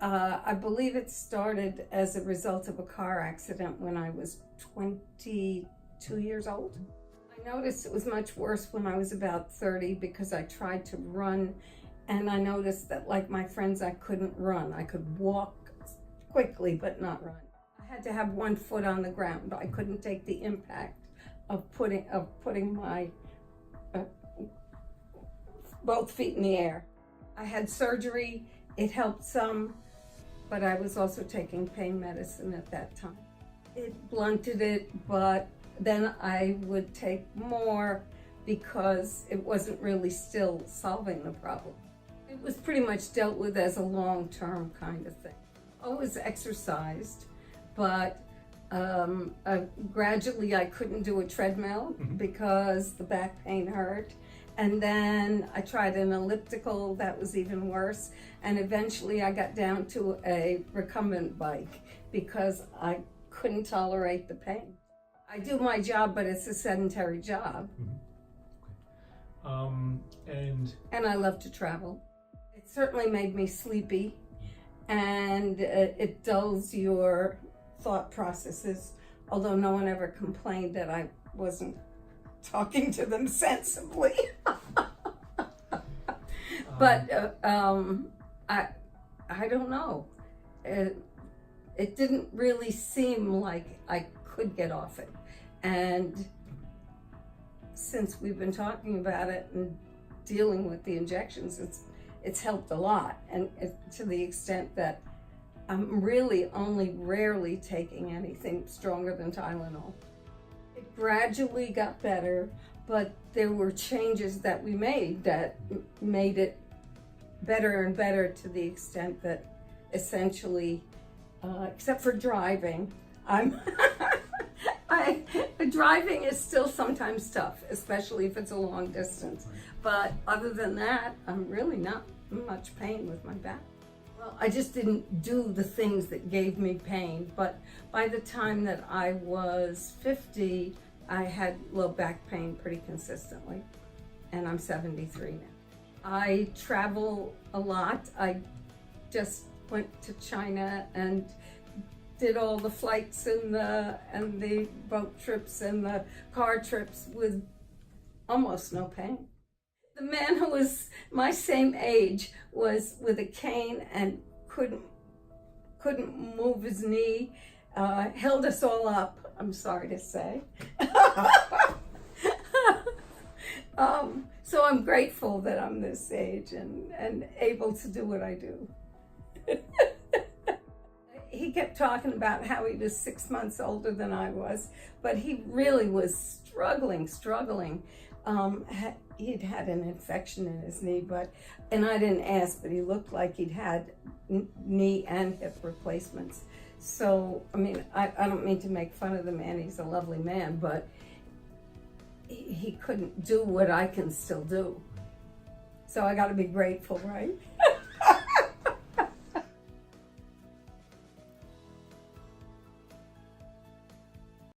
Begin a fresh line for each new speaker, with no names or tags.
I believe it started as a result of a car accident when I was 22 years old. I noticed it was much worse when I was about 30 because I tried to run, and I noticed that, like my friends, I couldn't run. I could walk quickly but not run. I had to have one foot on the ground. I couldn't take the impact of putting my both feet in the air. I had surgery. It helped some, but I was also taking pain medicine at that time. It blunted it, but then I would take more because it wasn't really still solving the problem. It was pretty much dealt with as a long-term kind of thing. Always exercised, but gradually I couldn't do a treadmill because the back pain hurt. And then I tried an elliptical, that was even worse. And eventually I got down to a recumbent bike because I couldn't tolerate the pain. I do my job, but it's a sedentary job. And I love to travel. It certainly made me sleepy, and it dulls your thought processes, although no one ever complained that I wasn't talking to them sensibly. But I don't know. It didn't really seem like I could get off it. And since we've been talking about it and dealing with the injections, it's helped a lot, and to the extent that I'm really only rarely taking anything stronger than Tylenol. It gradually got better, but there were changes that we made that made it better and better, to the extent that essentially, except for driving, driving is still sometimes tough, especially if it's a long distance. But other than that, I'm really not in much pain with my back. Well, I just didn't do the things that gave me pain, but by the time that I was 50, I had low back pain pretty consistently, and I'm 73 now. I travel a lot. I just went to China and did all the flights and the boat trips and the car trips with almost no pain. The man who was my same age was with a cane and couldn't move his knee, held us all up, I'm sorry to say. So I'm grateful that I'm this age and able to do what I do. He kept talking about how he was 6 months older than I was, but he really was struggling. He'd had an infection in his knee, and I didn't ask, but he looked like he'd had knee and hip replacements. So, I mean, I don't mean to make fun of the man, he's a lovely man, but he couldn't do what I can still do. So I gotta be grateful, right?